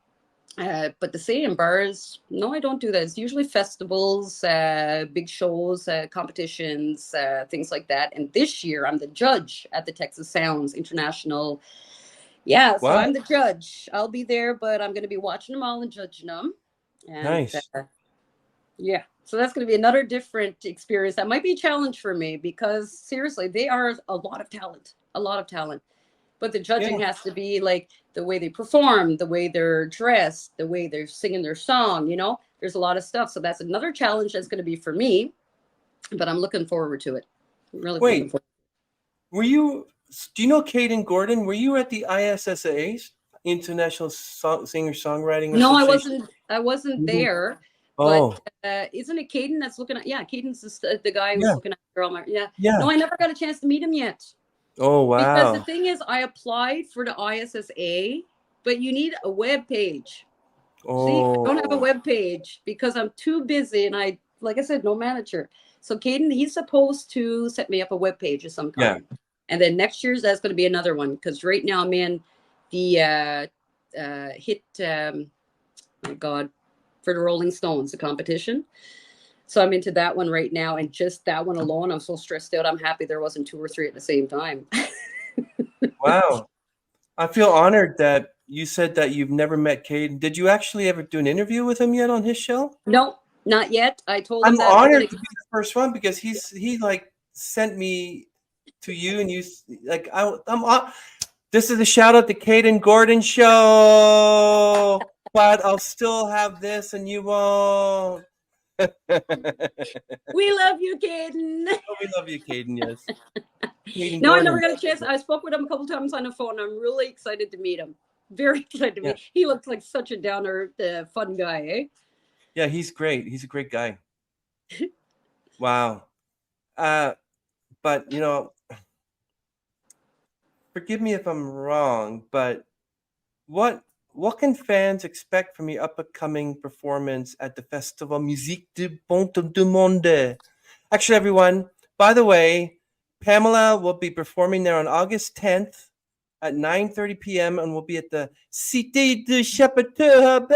But the same bars, no, I don't do that. It's usually festivals, big shows, competitions, things like that. And this year, I'm the judge at the Texas Sounds International. Yeah, so Wow. I'm the judge. I'll be there, but I'm going to be watching them all and judging them. And, Nice. yeah, so that's going to be another different experience. That might be a challenge for me, because seriously, they are a lot of talent, a lot of talent. But the judging has to be like the way they perform, the way they're dressed, the way they're singing their song, you know, there's a lot of stuff. So that's another challenge that's going to be for me, but I'm looking forward to it. Really looking forward. Do you know Caden Gordon? Were you at the ISSA, International Singer-Songwriting No, Association? I wasn't there. Oh. But isn't it Caden that's looking at, yeah, Caden's the guy who's Yeah. looking at all my, yeah. Yeah. No, I never got a chance to meet him yet. Oh, wow. Because the thing is, I applied for the ISSA, but you need a web page. Oh. See, I don't have a web page because I'm too busy, and like I said, no manager. So Caden, he's supposed to set me up a web page of some kind. Yeah. And then next year's, that's going to be another one, because right now I'm in the hit, my God, for the Rolling Stones, the competition. So I'm into that one right now, and just that one alone, I'm so stressed out. I'm happy there wasn't 2 or 3 at the same time. Wow. I feel honored that you said that you've never met Caden. Did you actually ever do an interview with him yet on his show? No, not yet. I told him I'm that honored to be the first one, because he like sent me to you, and you like this is a shout out to Caden Gordon show, but I'll still have this and you won't. We love you, Caden. Oh, we love you, Caden. Yes. Caden no, Gordon. I never got a chance. I spoke with him a couple times on the phone. I'm really excited to meet him. Very excited to meet. He looks like such a down-to-earth, fun guy, eh? Yeah, he's great. He's a great guy. Wow. But you know, forgive me if I'm wrong, but what can fans expect from your upcoming performance at the Festival Musique du Monde? Actually, everyone, by the way, Pamela will be performing there on August 10th at 9:30 p.m. and will be at the Cité de Chapiteau,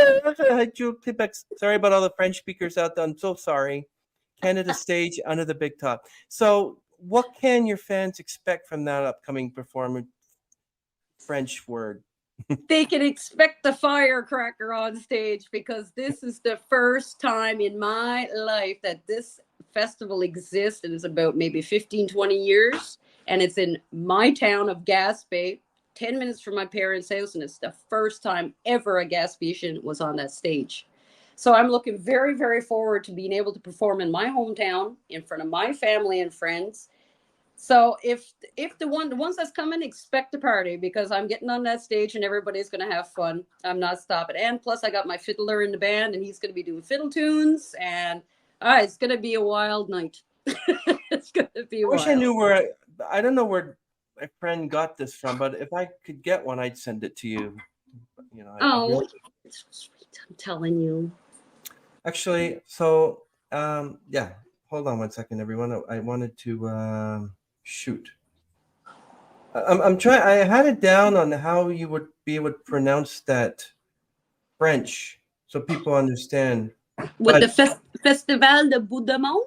Quebec. Sorry about all the French speakers out there. I'm so sorry. Canada Stage under the big top. So what can your fans expect from that upcoming performance? French word. They can expect the firecracker on stage, because this is the first time in my life that this festival exists, and it's about maybe 15-20 years, and it's in my town of Gaspé, 10 minutes from my parents' house, and it's the first time ever a Gaspésian was on that stage. So I'm looking very, very forward to being able to perform in my hometown in front of my family and friends. So if the ones that's coming, expect a party, because I'm getting on that stage and everybody's going to have fun. I'm not stopping. And plus I got my fiddler in the band, and he's going to be doing fiddle tunes, and it's going to be a wild night. It's going to be wild. I wish I knew where, I don't know where my friend got this from, but if I could get one, I'd send it to you. You know. It's so sweet. I'm telling you. Actually, so yeah. hold on one second, everyone. I wanted to shoot. I'm trying. I had it down on how you would be able to pronounce that French, so people understand. With the But Festival de Bout de Monde.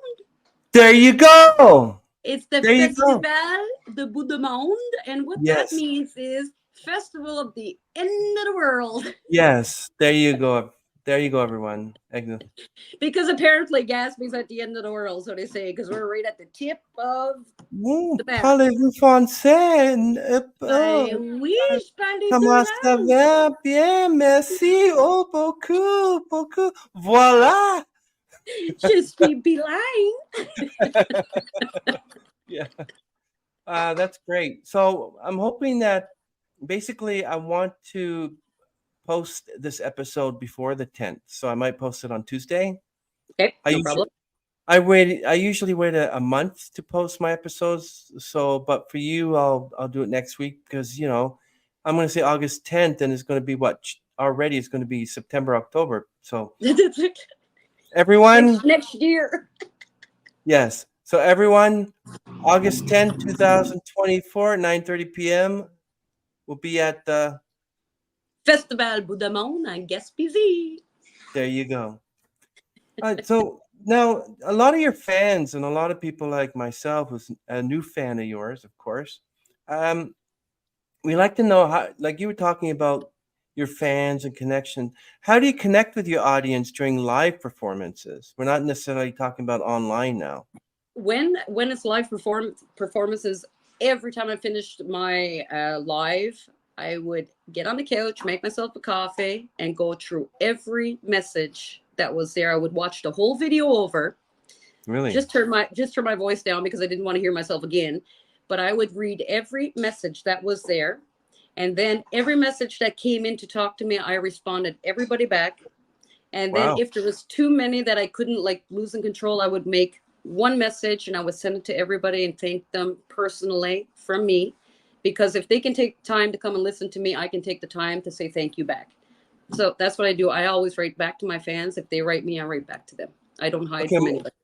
there you go. It's the There you Festival go. de Bout de Monde, and what that Yes. means is Festival of the End of the World. Yes. There you go. There you go, everyone. Because apparently Gaspé's at the end of the world, so they say, because we're right at the tip of the map. Parlez-vous français? Ben oui, je parle les deux Comment ça langues. va? Bien, merci. Oh, beaucoup, beaucoup. Voilà. Je suis bilingue. Yeah. That's great. So I'm hoping that basically I want to post this episode before the 10th. So I might post it on Tuesday. Okay, I no usually, problem. I usually wait a month to post my episodes. So, but for you, I'll do it next week because, I'm going to say August 10th and it's going to be already it's going to be September, October. So everyone, next year. yes. So everyone, August 10th, 2024, 9:30 p.m. We'll be at the Festival Bout de Monde en Gaspésie. There you go. So now a lot of your fans and a lot of people like myself, who's a new fan of yours, of course, we like to know how, like you were talking about your fans and connection. How do you connect with your audience during live performances? We're not necessarily talking about online now. When it's live performances, every time I finished my live, I would get on the couch, make myself a coffee, and go through every message that was there. I would watch the whole video over. Really? Just turn my voice down because I didn't want to hear myself again. But I would read every message that was there. And then every message that came in to talk to me, I responded everybody back. And then if there was too many that I couldn't losing control, I would make one message and I would send it to everybody and thank them personally from me. Because if they can take time to come and listen to me, I can take the time to say thank you back. So that's what I do. I always write back to my fans. If they write me, I write back to them. I don't hide from anybody.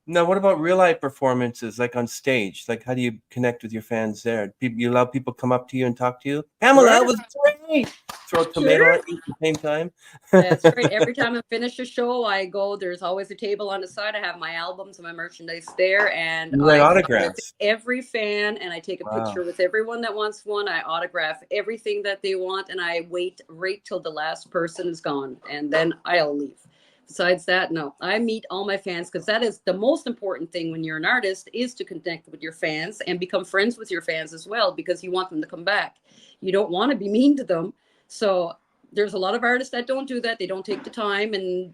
Now, what about real life performances, like on stage? Like, how do you connect with your fans there? You allow people come up to you and talk to you? Pamela, that was great. Throw a tomato at you at the same time. That's right. Every time I finish a show, I go. There's always a table on the side. I have my albums and my merchandise there, and You write I autographs. every fan, and I take a picture with everyone that wants one. I autograph everything that they want, and I wait right till the last person is gone, and then I'll leave. Besides that, no, I meet all my fans because that is the most important thing when you're an artist, is to connect with your fans and become friends with your fans as well, because you want them to come back. You don't want to be mean to them. So there's a lot of artists that don't do that. They don't take the time. And,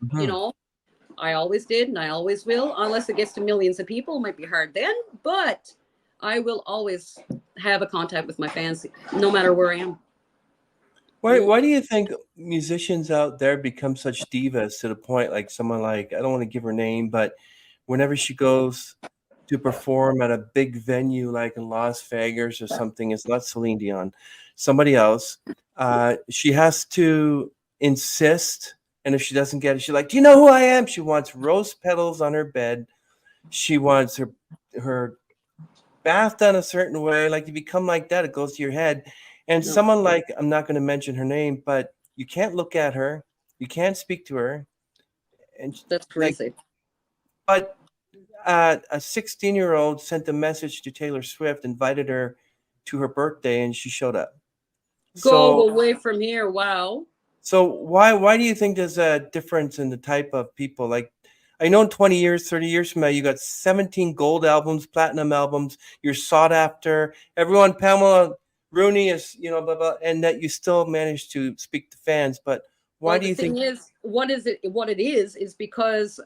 I always did and I always will, unless it gets to millions of people. It might be hard then, but I will always have a contact with my fans no matter where I am. Why do you think musicians out there become such divas to the point, like someone like, I don't want to give her name, but whenever she goes to perform at a big venue like in Las Vegas or something, it's not Celine Dion, somebody else, she has to insist, and if she doesn't get it, she's like, do you know who I am? She wants rose petals on her bed. She wants her bath done a certain way. Like, you become like that, it goes to your head. And someone like, I'm not going to mention her name, but you can't look at her, you can't speak to her, and that's crazy. But a 16-year-old sent a message to Taylor Swift, invited her to her birthday, and she showed up. Go away from here! Wow. So why do you think there's a difference in the type of people? Like, I know in 20 years, 30 years from now, you got 17 gold albums, platinum albums. You're sought after. Everyone, Pamela Rooney is, blah, blah, and that you still manage to speak to fans. But why do you think? The thing is, what it is because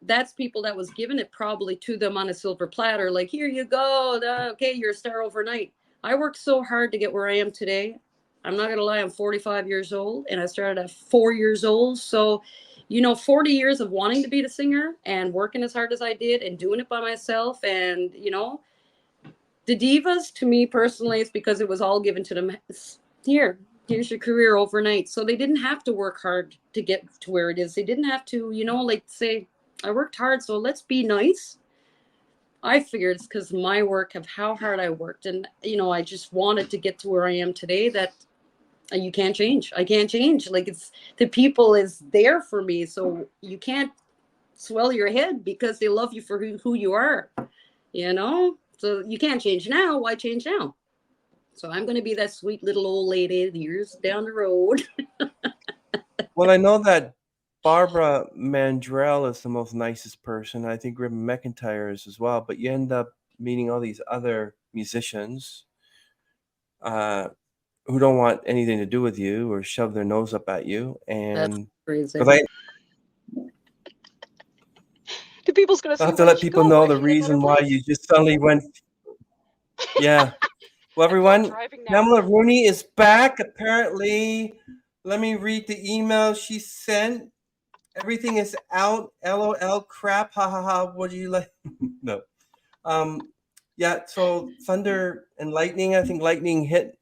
that's people that was given it probably to them on a silver platter. Like, here you go. Okay, you're a star overnight. I worked so hard to get where I am today. I'm not going to lie. I'm 45 years old and I started at 4 years old. So, 40 years of wanting to be the singer and working as hard as I did and doing it by myself. And, the divas, to me personally, it's because it was all given to them. Here's your career overnight. So they didn't have to work hard to get to where it is. They didn't have to, say, I worked hard, so let's be nice. I figured it's because my work of how hard I worked, and I just wanted to get to where I am today. That you can't change. I can't change. Like, it's the people is there for me, so you can't swell your head because they love you for who you are. So you can't change now. Why change now? So I'm going to be that sweet little old lady years down the road. Well, I know that Barbara Mandrell is the most nicest person. I think Reba McIntyre is as well. But you end up meeting all these other musicians who don't want anything to do with you or shove their nose up at you. That's And crazy. because The people's gonna I say, have to where'd let she people go? know Where'd the she live on her reason why place? you just suddenly went. Yeah. Well, I feel everyone, driving now. Pamela Rooney is back. Apparently, let me read the email she sent. Everything is out. LOL. Crap. Ha ha ha. What do you like? No. Yeah. So thunder and lightning. I think lightning hit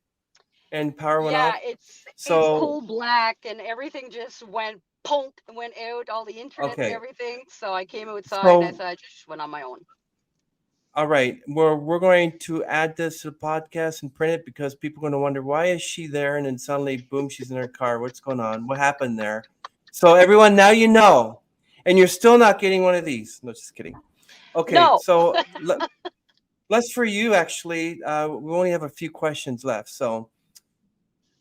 and power went Yeah, off. it's So coal black and everything just went punk and went out, all the internet and okay. everything. So I came outside and I So said I just went on my own. all right, we're going to add this to the podcast and print it because people are going to wonder why is she there, and then suddenly, boom, she's in her car. What's going on? What happened there? So everyone, now you know, and you're still not getting one of these. No, just kidding. Okay, No. so less for you actually. We only have a few questions left. So,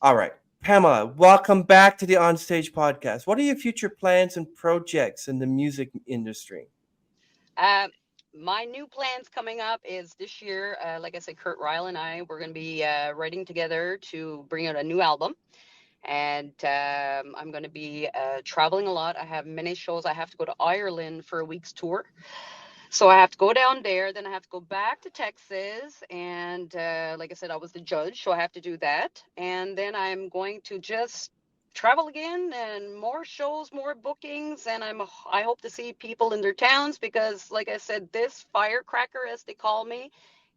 all right, Pamela, welcome back to the Onstage podcast. What are your future plans and projects in the music industry? My new plans coming up is this year, like I said, Kurt Ryle and I, we're going to be writing together to bring out a new album. And I'm going to be traveling a lot. I have many shows. I have to go to Ireland for a week's tour. So I have to go down there. Then I have to go back to Texas. And like I said, I was the judge, so I have to do that. And then I'm going to just travel again and more shows, more bookings. And I hope to see people in their towns because, like I said, this firecracker, as they call me,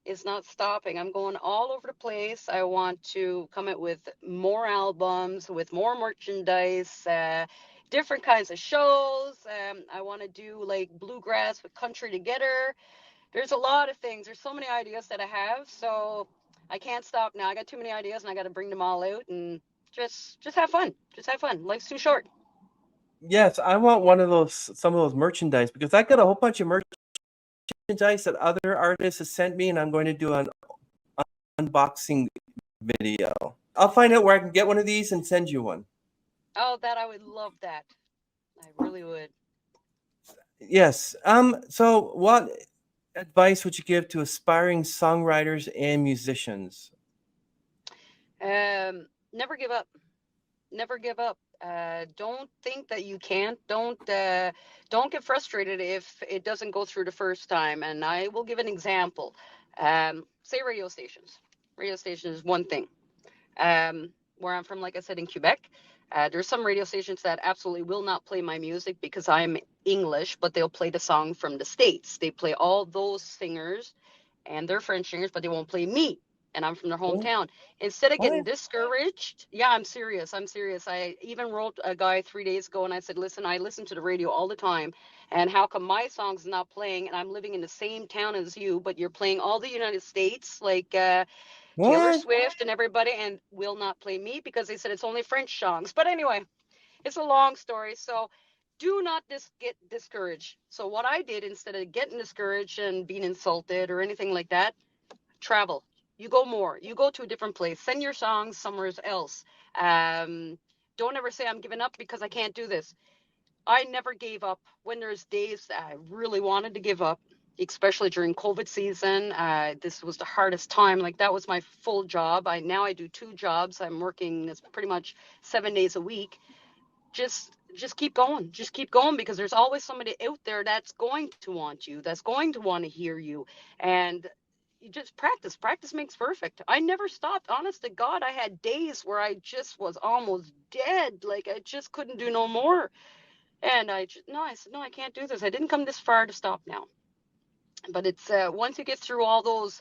is not stopping. I'm going all over the place. I want to come out with more albums, with more merchandise, different kinds of shows. I want to do like bluegrass with country together. There's a lot of things. There's so many ideas that I have. So I can't stop now. I got too many ideas and I got to bring them all out and just have fun. Just have fun. Life's too short. Yes, I want some of those merchandise because I got a whole bunch of merchandise that other artists have sent me, and I'm going to do an unboxing video. I'll find out where I can get one of these and send you one. Oh, that I would love that. I really would. Yes. So what advice would you give to aspiring songwriters and musicians? Never give up. Never give up. Don't think that you can't. Don't get frustrated if it doesn't go through the first time. And I will give an example. Say radio stations. Radio station is one thing. Where I'm from, like I said, in Quebec, there's some radio stations that absolutely will not play my music because I'm English, but they'll play the song from the States. They play all those singers and they're French singers, but they won't play me. And I'm from their Oh, hometown. Instead of getting what? discouraged, yeah, I'm serious. I'm serious. I even wrote a guy 3 days ago and I said, listen, I listen to the radio all the time. And how come my song's not playing? And I'm living in the same town as you, but you're playing all the United States, like Taylor What? Swift and everybody, and will not play me because they said it's only French songs. But anyway, it's a long story. So do not get discouraged. So what I did instead of getting discouraged and being insulted or anything like that, travel. You go more. You go to a different place. Send your songs somewhere else. Don't ever say I'm giving up because I can't do this. I never gave up when there's days that I really wanted to give up, especially during COVID season. This was the hardest time. Like that was my full job. Now I do two jobs. I'm working pretty much 7 days a week. Just keep going. Just keep going because there's always somebody out there that's going to want you, that's going to want to hear you. And you just practice. Practice makes perfect. I never stopped. Honest to God, I had days where I just was almost dead. Like I just couldn't do no more. And I said, no, I can't do this. I didn't come this far to stop now. But it's once you get through all those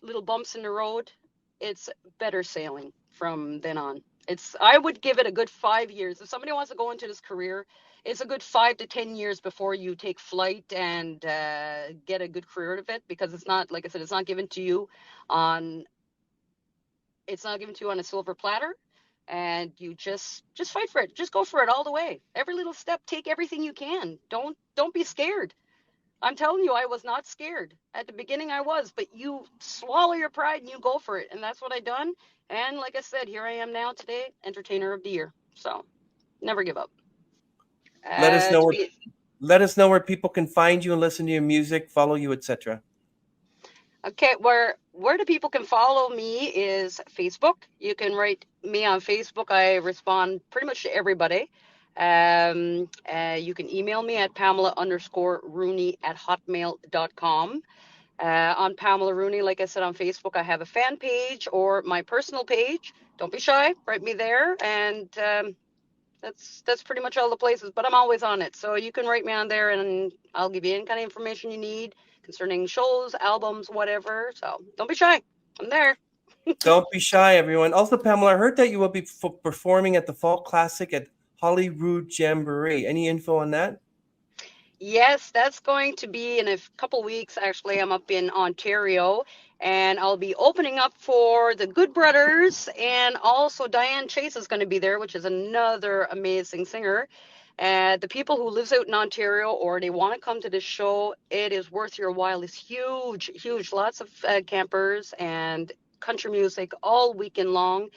little bumps in the road, it's better sailing from then on. I would give it a good 5 years. If somebody wants to go into this career, it's a good 5 to 10 years before you take flight and get a good career out of it, because it's not, like I said, it's not given to you on a silver platter, and you just fight for it. Just go for it all the way. Every little step, take everything you can. Don't be scared. I'm telling you, I was not scared. At the beginning I was, but you swallow your pride and you go for it. And that's what I done. And like I said, here I am now today, Entertainer of the Year. So never give up. Let us know To where be- let us know where people can find you and listen to your music, follow you, etc. Okay, where the people can follow me is Facebook. You can write me on Facebook. I respond pretty much to everybody. You can email me at Pamela_Rooney@hotmail.com. On Pamela Rooney, like I said, on Facebook, I have a fan page or my personal page. Don't be shy, write me there, and that's pretty much all the places. But I'm always on it, so you can write me on there, and I'll give you any kind of information you need concerning shows, albums, whatever. So don't be shy. I'm there. Don't be shy, everyone. Also, Pamela, I heard that you will be performing at the Fall Classic at Holyrood Jamboree. Any info on that? Yes, that's going to be in a couple weeks. Actually, I'm up in Ontario, and I'll be opening up for the Good Brothers, and also Diane Chase is going to be there, which is another amazing singer. The people who lives out in Ontario or they want to come to this show, it is worth your while. It's huge, huge. Lots of campers and country music all weekend long.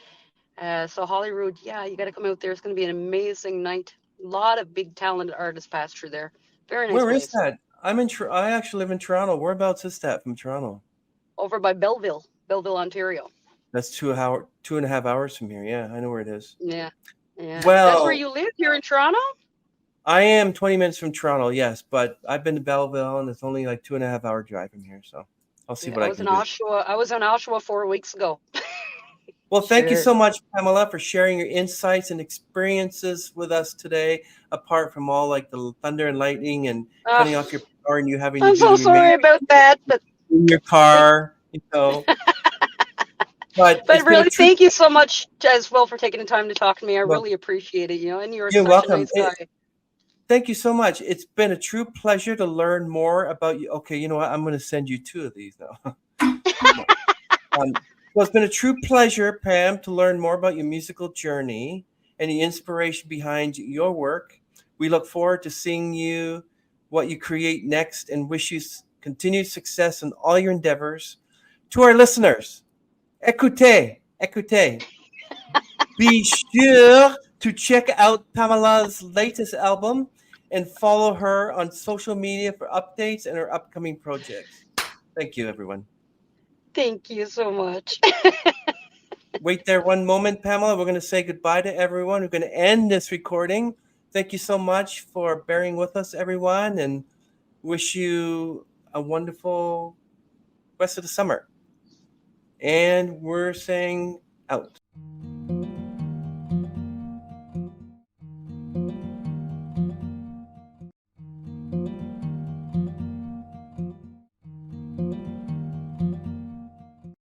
So Holyrood, yeah, you got to come out there. It's going to be an amazing night. A lot of big talented artists pass through there. Very nice Where is place. that? I actually live in Toronto. Whereabouts is that from Toronto? Over by Belleville, Ontario. That's 2.5 hours from here. Yeah, I know where it is. Yeah, yeah. That's where Well, you live here in Toronto? I am 20 minutes from Toronto, yes, but I've been to Belleville, and it's only like 2.5 hour drive from here. So I'll see Yeah, what I I was can in do. Oshawa. I was in Oshawa 4 weeks ago. Well, thank you Sure. so much, Pamela, for sharing your insights and experiences with us today. Apart from all like the thunder and lightning and Uh, cutting off your power and you having to I'm do so the sorry remaining about that, but in your it, car, you know. But it's been a really, true. thank you so much as well for taking the time to talk to me. I Well, really appreciate it. And you're you're such a welcome. nice guy. Thank you so much. It's been a true pleasure to learn more about you. Okay, you know what? I'm going to send you 2 of these now. Well, it's been a true pleasure, Pam, to learn more about your musical journey and the inspiration behind your work. We look forward to seeing what you create next, and wish you continued success in all your endeavors. To our listeners, écoutez, écoutez. Be sure to check out Pamela's latest album and follow her on social media for updates and her upcoming projects. Thank you, everyone. Thank you so much. Wait there one moment, Pamela. We're going to say goodbye to everyone. We're going to end this recording. Thank you so much for bearing with us, everyone, and wish you a wonderful rest of the summer. And we're saying out.